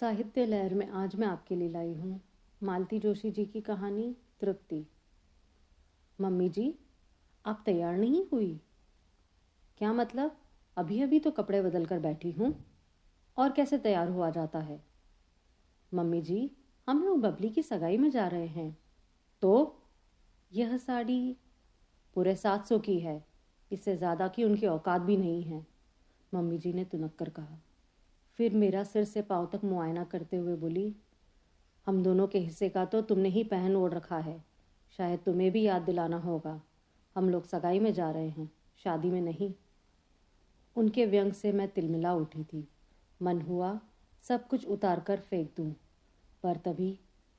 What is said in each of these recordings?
साहित्य लहर में आज मैं आपके लिए लाई हूँ मालती जोशी जी की कहानी तृप्ति। मम्मी जी, आप तैयार नहीं हुई? क्या मतलब? अभी अभी तो कपड़े बदल कर बैठी हूँ और कैसे तैयार हुआ जाता है? मम्मी जी, हम लोग बबली की सगाई में जा रहे हैं। तो यह साड़ी पूरे 700 की है। इससे ज़्यादा की उनकी औकात भी नहीं है, मम्मी जी ने तुनक कर कहा। फिर मेरा सिर से पाँव तक मुआयना करते हुए बोली, हम दोनों के हिस्से का तो तुमने ही पहन ओढ़ रखा है। शायद तुम्हें भी याद दिलाना होगा, हम लोग सगाई में जा रहे हैं, शादी में नहीं। उनके व्यंग से मैं तिलमिला उठी थी। मन हुआ सब कुछ उतार कर फेंक दूं, पर तभी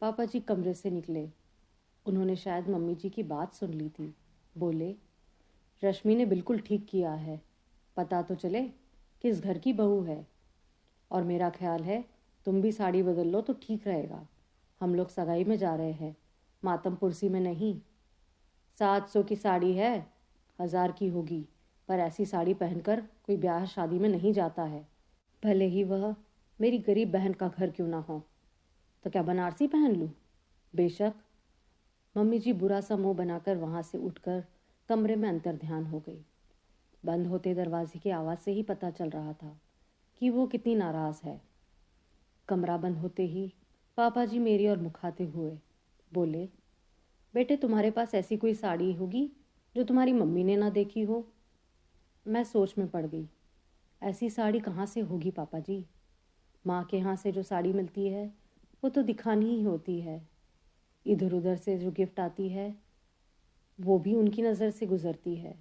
पापा जी कमरे से निकले। उन्होंने शायद मम्मी जी की बात सुन ली थी। बोले, रश्मि ने बिल्कुल ठीक किया है। पता तो चले किस घर की बहू है। और मेरा ख्याल है तुम भी साड़ी बदल लो तो ठीक रहेगा। हम लोग सगाई में जा रहे हैं, मातम पुरसी में नहीं। 700 की साड़ी है, 1000 की होगी, पर ऐसी साड़ी पहनकर कोई ब्याह शादी में नहीं जाता है, भले ही वह मेरी गरीब बहन का घर क्यों ना हो। तो क्या बनारसी पहन लूँ? बेशक। मम्मी जी बुरा सा मुंह बनाकर वहाँ से उठकर कमरे में अंतर ध्यान हो गई। बंद होते दरवाजे की आवाज़ से ही पता चल रहा था कि वो कितनी नाराज़ है। कमरा बंद होते ही पापा जी मेरी ओर मुखाते हुए बोले, बेटे तुम्हारे पास ऐसी कोई साड़ी होगी जो तुम्हारी मम्मी ने ना देखी हो? मैं सोच में पड़ गई। ऐसी साड़ी कहाँ से होगी पापा जी? माँ के यहाँ से जो साड़ी मिलती है वो तो दिखानी ही होती है। इधर उधर से जो गिफ्ट आती है वो भी उनकी नज़र से गुजरती है,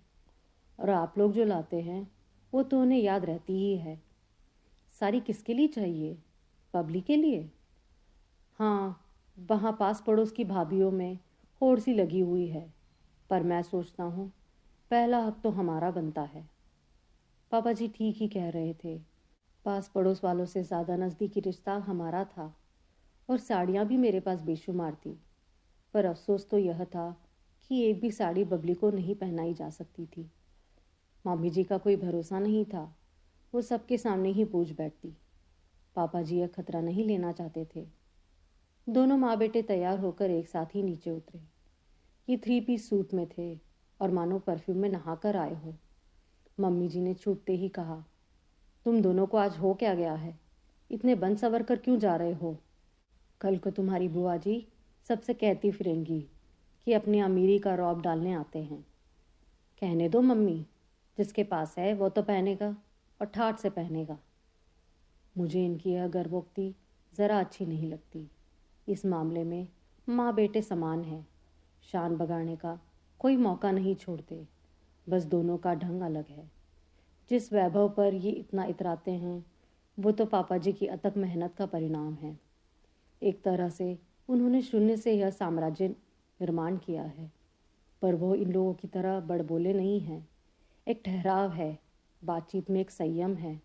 और आप लोग जो लाते हैं वो तो उन्हें याद रहती ही है। साड़ी किसके लिए चाहिए? बबली के लिए? हाँ, वहाँ पास पड़ोस की भाभीयों में होड़ सी लगी हुई है, पर मैं सोचता हूँ पहला हक तो हमारा बनता है। पापा जी ठीक ही कह रहे थे। पास पड़ोस वालों से ज़्यादा नज़दीकी रिश्ता हमारा था, और साड़ियाँ भी मेरे पास बेशुमार थी। पर अफसोस तो यह था कि एक भी साड़ी बबली को नहीं पहनाई जा सकती थी। मामी जी का कोई भरोसा नहीं था, वो सबके सामने ही पूछ बैठती। पापा जी यह खतरा नहीं लेना चाहते थे। दोनों माँ बेटे तैयार होकर एक साथ ही नीचे उतरे। ये 3 पीस सूट में थे और मानो परफ्यूम में नहा कर आए हो। मम्मी जी ने छूटते ही कहा, तुम दोनों को आज हो क्या गया है? इतने बन सवर कर क्यों जा रहे हो? कल को तुम्हारी बुआ जी सबसे कहती फिरेंगी कि अपनी अमीरी का रौब डालने आते हैं। कहने दो मम्मी, जिसके पास है वो तो पहनेगा और ठाठ से पहनेगा। मुझे इनकी यह गर्वोक्ति ज़रा अच्छी नहीं लगती। इस मामले में माँ बेटे समान हैं, शान बगाड़ने का कोई मौका नहीं छोड़ते। बस दोनों का ढंग अलग है। जिस वैभव पर ये इतना इतराते हैं वो तो पापा जी की अथक मेहनत का परिणाम है। एक तरह से उन्होंने शून्य से यह साम्राज्य निर्माण किया है, पर वो इन लोगों की तरह बड़बोले नहीं हैं। एक ठहराव है, बातचीत में एक संयम है,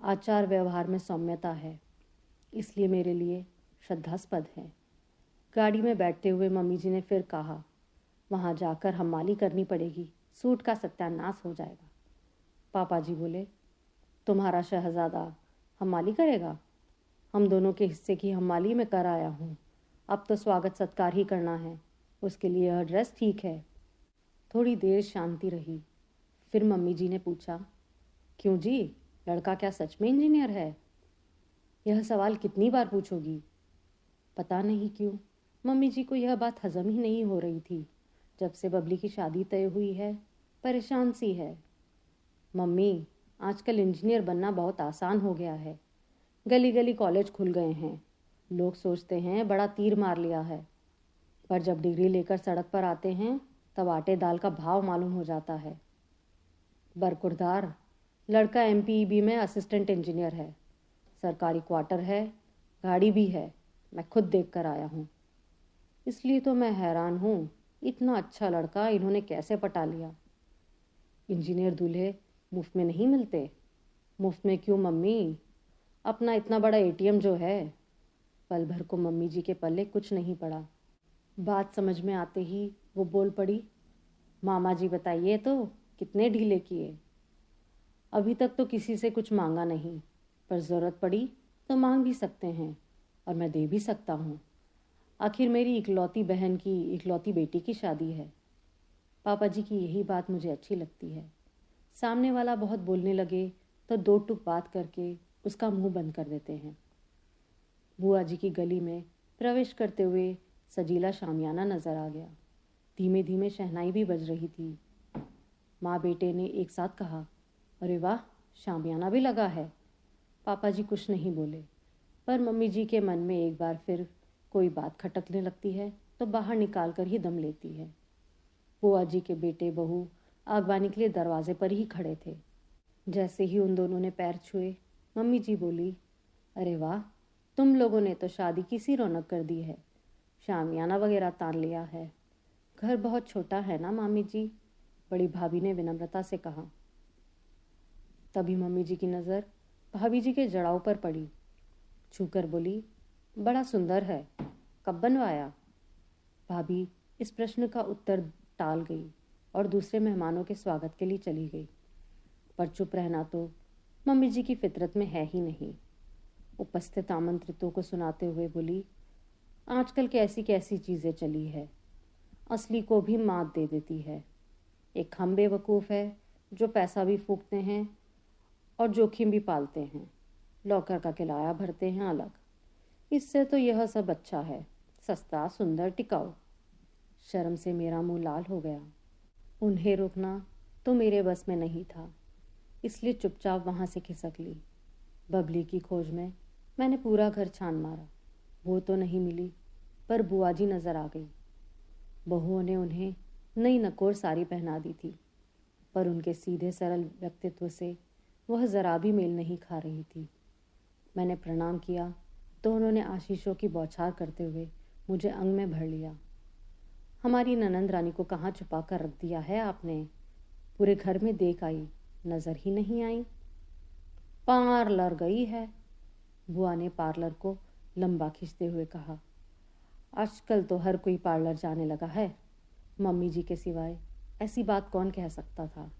आचार व्यवहार में सौम्यता है। इसलिए मेरे लिए श्रद्धास्पद है। गाड़ी में बैठते हुए मम्मी जी ने फिर कहा, वहाँ जाकर हमाली करनी पड़ेगी, सूट का सत्यानाश हो जाएगा। पापा जी बोले, तुम्हारा शहजादा हमाली करेगा? हम दोनों के हिस्से की हमाली में कर आया हूँ। अब तो स्वागत सत्कार ही करना है, उसके लिए यह ड्रेस ठीक है। थोड़ी देर शांति रही। फिर मम्मी जी ने पूछा, क्यों जी, लड़का क्या सच में इंजीनियर है? यह सवाल कितनी बार पूछोगी? पता नहीं क्यों मम्मी जी को यह बात हजम ही नहीं हो रही थी। जब से बबली की शादी तय हुई है परेशान सी है। मम्मी, आजकल इंजीनियर बनना बहुत आसान हो गया है। गली गली कॉलेज खुल गए हैं। लोग सोचते हैं बड़ा तीर मार लिया है, पर जब डिग्री लेकर सड़क पर आते हैं तब आटे दाल का भाव मालूम हो जाता है। बरकुरदार, लड़का एमपीईबी में असिस्टेंट इंजीनियर है, सरकारी क्वार्टर है, गाड़ी भी है। मैं खुद देख कर आया हूँ। इसलिए तो मैं हैरान हूँ, इतना अच्छा लड़का इन्होंने कैसे पटा लिया। इंजीनियर दूल्हे मुफ्त में नहीं मिलते। मुफ्त में क्यों मम्मी, अपना इतना बड़ा एटीएम जो है। पल भर को मम्मी जी के पल्ले कुछ नहीं पड़ा। बात समझ में आते ही वो बोल पड़ी, मामा जी बताइए तो कितने ढीले किए? अभी तक तो किसी से कुछ मांगा नहीं, पर ज़रूरत पड़ी तो मांग भी सकते हैं और मैं दे भी सकता हूँ। आखिर मेरी इकलौती बहन की इकलौती बेटी की शादी है। पापा जी की यही बात मुझे अच्छी लगती है। सामने वाला बहुत बोलने लगे तो दो टुक बात करके उसका मुंह बंद कर देते हैं। बुआ जी की गली में प्रवेश करते हुए सजीला शामियाना नजर आ गया। धीमे धीमे शहनाई भी बज रही थी। माँ बेटे ने एक साथ कहा, अरे वाह, शामियाना भी लगा है। पापा जी कुछ नहीं बोले, पर मम्मी जी के मन में एक बार फिर कोई बात खटकने लगती है तो बाहर निकाल कर ही दम लेती है। बुआ जी के बेटे बहू आगवानी के लिए दरवाजे पर ही खड़े थे। जैसे ही उन दोनों ने पैर छुए, मम्मी जी बोली, अरे वाह, तुम लोगों ने तो शादी की सी रौनक कर दी है। शामियाना वगैरह तान लिया है। घर बहुत छोटा है ना मामी जी, बड़ी भाभी ने विनम्रता से कहा। तभी मम्मी जी की नज़र भाभी जी के जड़ाव पर पड़ी। छूकर बोली, बड़ा सुंदर है, कब बनवाया? भाभी इस प्रश्न का उत्तर टाल गई और दूसरे मेहमानों के स्वागत के लिए चली गई। पर चुप रहना तो मम्मी जी की फितरत में है ही नहीं। उपस्थित आमंत्रितों को सुनाते हुए बोली, आजकल कैसी कैसी चीज़ें चली है, असली को भी मात दे देती है। एक हम बेवकूफ़ है जो पैसा भी फूकते हैं और जोखिम भी पालते हैं, लॉकर का किराया भरते हैं अलग। इससे तो यह सब अच्छा है, सस्ता, सुंदर, टिकाऊ। शर्म से मेरा मुंह लाल हो गया। उन्हें रोकना तो मेरे बस में नहीं था, इसलिए चुपचाप वहाँ से खिसक ली। बबली की खोज में मैंने पूरा घर छान मारा, वो तो नहीं मिली, पर बुआ जी नज़र आ गई। बहुओं ने उन्हें नई नकोर साड़ी पहना दी थी, पर उनके सीधे सरल व्यक्तित्व से वह ज़रा भी मेल नहीं खा रही थी। मैंने प्रणाम किया तो उन्होंने आशीषों की बौछार करते हुए मुझे अंग में भर लिया। हमारी ननंद रानी को कहाँ छुपा कर रख दिया है आपने? पूरे घर में देख आई, नज़र ही नहीं आई। पार्लर गई है, बुआ ने पार्लर को लंबा खींचते हुए कहा। आजकल तो हर कोई पार्लर जाने लगा है, मम्मी जी के सिवाय ऐसी बात कौन कह सकता था।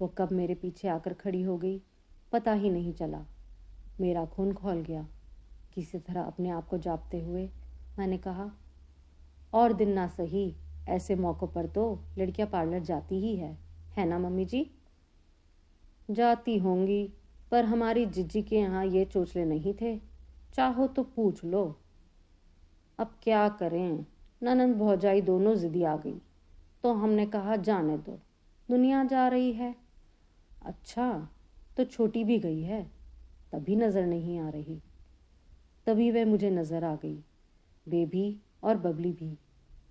वो कब मेरे पीछे आकर खड़ी हो गई, पता ही नहीं चला। मेरा खून खौल गया। किसी तरह अपने आप को जापते हुए मैंने कहा, और दिन ना सही, ऐसे मौक़ों पर तो लड़कियां पार्लर जाती ही है ना मम्मी जी? जाती होंगी, पर हमारी जिज्जी के यहाँ ये चोचले नहीं थे, चाहो तो पूछ लो। अब क्या करें, ननंद भौजाई दोनों जिद्दी आ गई, तो हमने कहा जाने दो, दुनिया जा रही है। अच्छा, तो छोटी भी गई है, तभी नज़र नहीं आ रही। तभी वह मुझे नज़र आ गई, बेबी और बबली भी।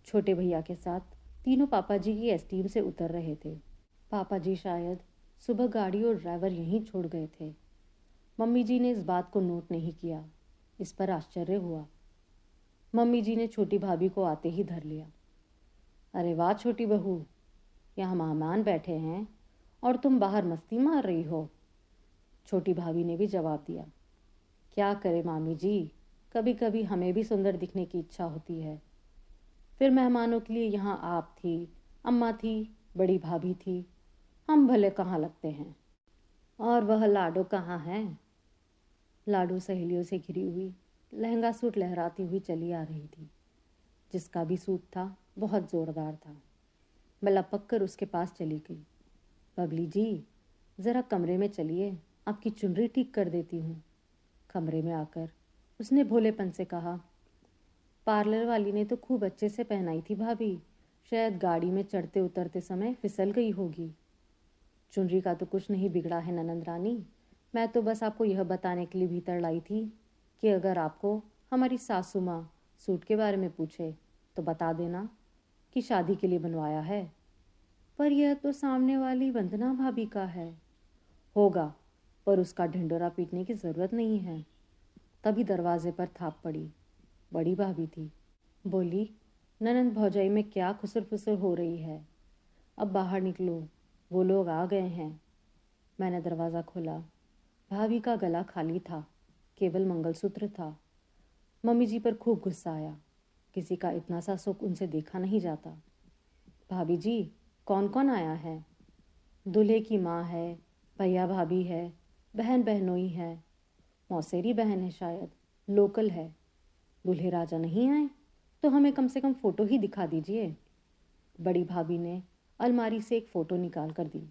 छोटे भैया के साथ तीनों पापा जी की एसटीम से उतर रहे थे। पापा जी शायद सुबह गाड़ी और ड्राइवर यहीं छोड़ गए थे। मम्मी जी ने इस बात को नोट नहीं किया, इस पर आश्चर्य हुआ। मम्मी जी ने छोटी भाभी को आते ही धर लिया। अरे वाह छोटी बहू, यहाँ मेहमान बैठे हैं और तुम बाहर मस्ती मार रही हो। छोटी भाभी ने भी जवाब दिया, क्या करे मामी जी, कभी कभी हमें भी सुंदर दिखने की इच्छा होती है। फिर मेहमानों के लिए यहाँ आप थी, अम्मा थी, बड़ी भाभी थी, हम भले कहाँ लगते हैं। और वह लाडो कहाँ है? लाडो सहेलियों से घिरी हुई लहंगा सूट लहराती हुई चली आ रही थी। जिसका भी सूट था बहुत ज़ोरदार था। मैं लपक कर उसके पास चली गई। बबली जी, ज़रा कमरे में चलिए, आपकी चुनरी ठीक कर देती हूँ। कमरे में आकर उसने भोलेपन से कहा, पार्लर वाली ने तो खूब अच्छे से पहनाई थी भाभी, शायद गाड़ी में चढ़ते उतरते समय फिसल गई होगी। चुनरी का तो कुछ नहीं बिगड़ा है ननंद रानी, मैं तो बस आपको यह बताने के लिए भीतर लाई थी कि अगर आपको हमारी सासू माँ सूट के बारे में पूछे तो बता देना कि शादी के लिए बनवाया है। पर यह तो सामने वाली वंदना भाभी का है। होगा, पर उसका ढिंडोरा पीटने की ज़रूरत नहीं है। तभी दरवाजे पर थाप पड़ी। बड़ी भाभी थी। बोली, ननंद भौजाई में क्या खुसर फुसर हो रही है, अब बाहर निकलो, वो लोग आ गए हैं। मैंने दरवाज़ा खोला। भाभी का गला खाली था, केवल मंगलसूत्र था। मम्मी जी पर खूब गुस्सा आया। किसी का इतना सा सुख उनसे देखा नहीं जाता। भाभी जी, कौन कौन आया है? दूल्हे की माँ है, भैया भाभी है, बहन बहनोई है। मौसेरी बहन है शायद, लोकल है। दूल्हे राजा नहीं आए तो हमें कम से कम फ़ोटो ही दिखा दीजिए। बड़ी भाभी ने अलमारी से एक फ़ोटो निकाल कर दी।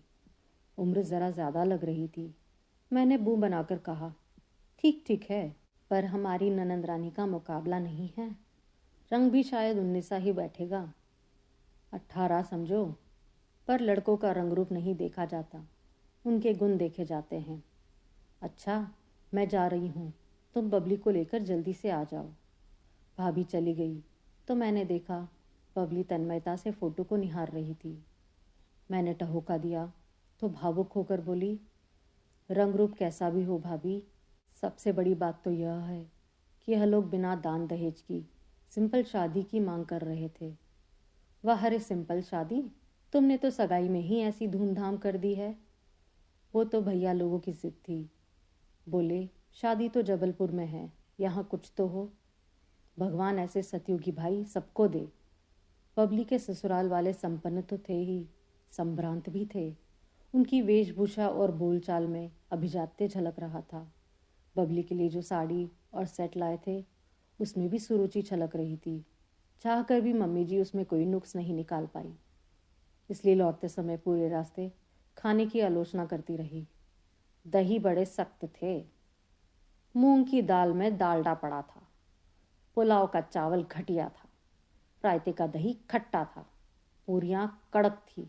उम्र ज़रा ज़्यादा लग रही थी। मैंने मुँह बनाकर कहा, ठीक ठीक है, पर हमारी ननंद रानी का मुकाबला नहीं है। रंग भी शायद 19 ही बैठेगा। 18 समझो, पर लड़कों का रंग रूप नहीं देखा जाता, उनके गुण देखे जाते हैं। अच्छा, मैं जा रही हूँ, तुम बबली को लेकर जल्दी से आ जाओ। भाभी चली गई तो मैंने देखा बबली तन्मयता से फ़ोटो को निहार रही थी। मैंने टहोका दिया तो भावुक होकर बोली, रंग रूप कैसा भी हो भाभी, सबसे बड़ी बात तो यह है कि यह लोग बिना दान दहेज की सिंपल शादी की मांग कर रहे थे। वाह रे सिंपल शादी, तुमने तो सगाई में ही ऐसी धूमधाम कर दी है। वो तो भैया लोगों की जिद थी। बोले शादी तो जबलपुर में है, यहाँ कुछ तो हो। भगवान ऐसे सतयुगी भाई सबको दे। बबली के ससुराल वाले संपन्न तो थे ही, संभ्रांत भी थे। उनकी वेशभूषा और बोलचाल में अभिजात्य झलक रहा था। बबली के लिए जो साड़ी और सेट लाए थे उसमें भी सुरुचि छलक रही थी। चाह कर भी मम्मी जी उसमें कोई नुक्स नहीं निकाल पाई, इसलिए लौटते समय पूरे रास्ते खाने की आलोचना करती रही। दही बड़े सख्त थे, मूंग की दाल में डालडा पड़ा था, पुलाव का चावल घटिया था, रायते का दही खट्टा था, पूरियां कड़क थी।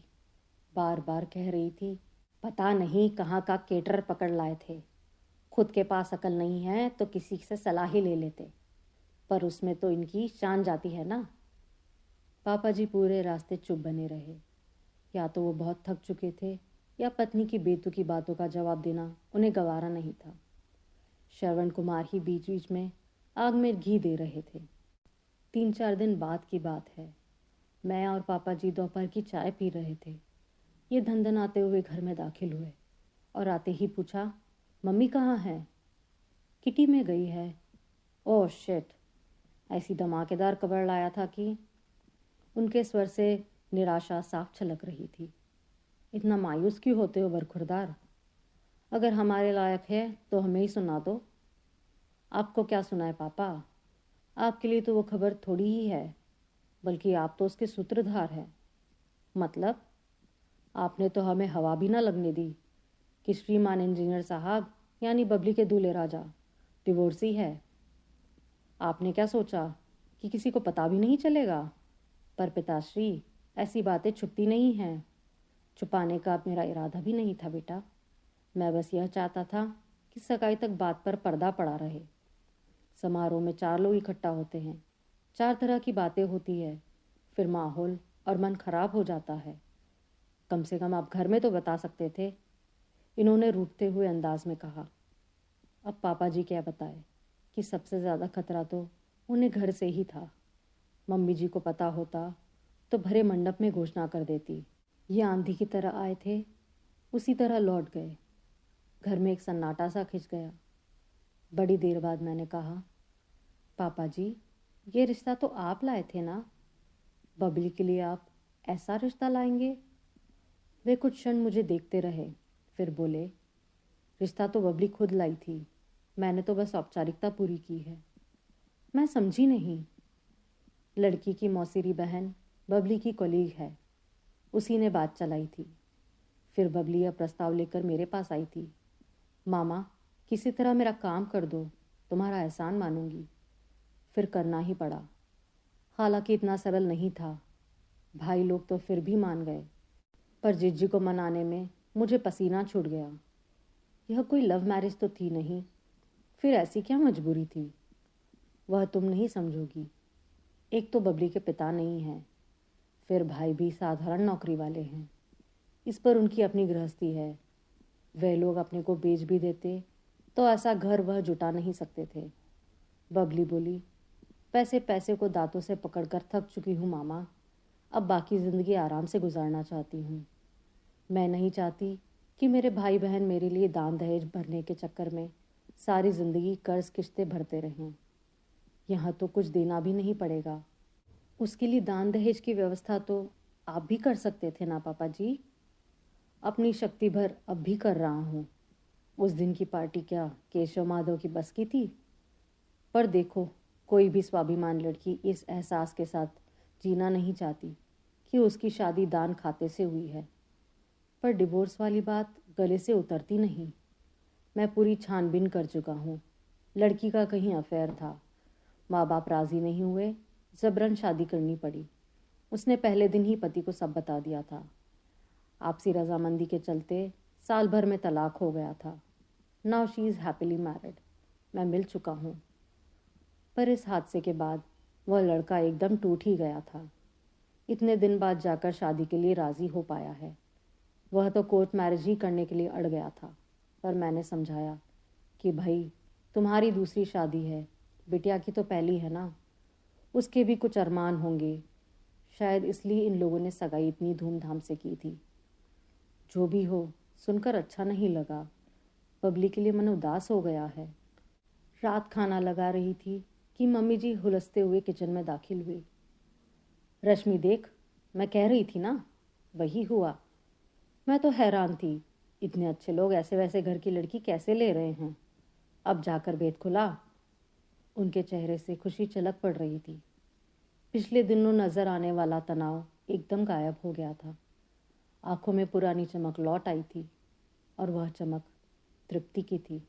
बार बार कह रही थी, पता नहीं कहाँ का केटर पकड़ लाए थे। खुद के पास अकल नहीं है तो किसी से सलाह ही ले लेते, पर उसमें तो इनकी शान जाती है ना। पापा जी पूरे रास्ते चुप बने रहे। या तो वो बहुत थक चुके थे या पत्नी की बेतुकी बातों का जवाब देना उन्हें गवारा नहीं था। श्रवण कुमार ही बीच बीच में आग में घी दे रहे थे। 3-4 दिन बाद की बात है। मैं और पापा जी दोपहर की चाय पी रहे थे। ये धंधन आते हुए घर में दाखिल हुए और आते ही पूछा, मम्मी कहाँ है? किटी में गई है। ओह शिट, ऐसी धमाकेदार खबर लाया था कि उनके स्वर से निराशा साफ छलक रही थी। इतना मायूस क्यों होते हो बरखुरदार? अगर हमारे लायक है तो हमें ही सुना दो। आपको क्या सुनाए पापा? आपके लिए तो वो खबर थोड़ी ही है, बल्कि आप तो उसके सूत्रधार हैं। मतलब? आपने तो हमें हवा भी ना लगने दी कि श्रीमान इंजीनियर साहब यानी बबली के दूल्हे राजा डिवोर्सी है। आपने क्या सोचा कि किसी को पता भी नहीं चलेगा? पर पिताश्री, ऐसी बातें छुपती नहीं हैं। छुपाने का मेरा इरादा भी नहीं था बेटा। मैं बस यह चाहता था कि सगाई तक बात पर पर्दा पड़ा रहे। समारोह में 4 लोग इकट्ठा होते हैं, 4 तरह की बातें होती है, फिर माहौल और मन खराब हो जाता है। कम से कम आप घर में तो बता सकते थे, इन्होंने रूठते हुए अंदाज में कहा। अब पापा जी क्या बताए कि सबसे ज़्यादा खतरा तो उन्हें घर से ही था। मम्मी जी को पता होता तो भरे मंडप में घोषणा कर देती। ये आंधी की तरह आए थे, उसी तरह लौट गए। घर में एक सन्नाटा सा खिंच गया। बड़ी देर बाद मैंने कहा, पापा जी, ये रिश्ता तो आप लाए थे ना? बबली के लिए आप ऐसा रिश्ता लाएंगे? वे कुछ क्षण मुझे देखते रहे, फिर बोले, रिश्ता तो बबली खुद लाई थी, मैंने तो बस औपचारिकता पूरी की है। मैं समझी नहीं। लड़की की मौसेरी बहन बबली की कॉलीग है, उसी ने बात चलाई थी। फिर बबली यह प्रस्ताव लेकर मेरे पास आई थी, मामा किसी तरह मेरा काम कर दो, तुम्हारा एहसान मानूंगी। फिर करना ही पड़ा। हालांकि इतना सरल नहीं था। भाई लोग तो फिर भी मान गए, पर जिज्जी को मनाने में मुझे पसीना छूट गया। यह कोई लव मैरिज तो थी नहीं, फिर ऐसी क्या मजबूरी थी? वह तुम नहीं समझोगी। एक तो बबली के पिता नहीं हैं, फिर भाई भी साधारण नौकरी वाले हैं। इस पर उनकी अपनी गृहस्थी है। वे लोग अपने को बेच भी देते तो ऐसा घर वह जुटा नहीं सकते थे। बबली बोली, पैसे पैसे को दांतों से पकड़कर थक चुकी हूँ मामा, अब बाकी ज़िंदगी आराम से गुजारना चाहती हूँ। मैं नहीं चाहती कि मेरे भाई बहन मेरे लिए दान दहेज भरने के चक्कर में सारी ज़िंदगी कर्ज किश्तें भरते रहें। यहाँ तो कुछ देना भी नहीं पड़ेगा। उसके लिए दान दहेज की व्यवस्था तो आप भी कर सकते थे ना पापा जी? अपनी शक्ति भर अब भी कर रहा हूँ। उस दिन की पार्टी क्या केशव माधव की बस की थी? पर देखो, कोई भी स्वाभिमान लड़की इस एहसास के साथ जीना नहीं चाहती कि उसकी शादी दान खाते से हुई है। पर डिवोर्स वाली बात गले से उतरती नहीं। मैं पूरी छानबीन कर चुका हूँ। लड़की का कहीं अफेयर था। माँ बाप राजी नहीं हुए, जबरन शादी करनी पड़ी। उसने पहले दिन ही पति को सब बता दिया था। आपसी रजामंदी के चलते साल भर में तलाक हो गया था। Now she is happily married. मैं मिल चुका हूँ। पर इस हादसे के बाद वह लड़का एकदम टूट ही गया था। इतने दिन बाद जाकर शादी के लिए राज़ी हो पाया है। वह तो कोर्ट मैरिज ही करने के लिए अड़ गया था। पर मैंने समझाया कि भाई, तुम्हारी दूसरी शादी है, बिटिया की तो पहली है ना, उसके भी कुछ अरमान होंगे। शायद इसलिए इन लोगों ने सगाई इतनी धूमधाम से की थी। जो भी हो, सुनकर अच्छा नहीं लगा। पब्लिक के लिए मन उदास हो गया है। रात खाना लगा रही थी कि मम्मी जी हुलसते हुए किचन में दाखिल हुई। रश्मि देख, मैं कह रही थी ना, वही हुआ। मैं तो हैरान थी, इतने अच्छे लोग ऐसे वैसे घर की लड़की कैसे ले रहे हैं। अब जाकर भेद खुला। उनके चेहरे से खुशी झलक पड़ रही थी। पिछले दिनों नजर आने वाला तनाव एकदम गायब हो गया था। आंखों में पुरानी चमक लौट आई थी और वह चमक तृप्ति की थी।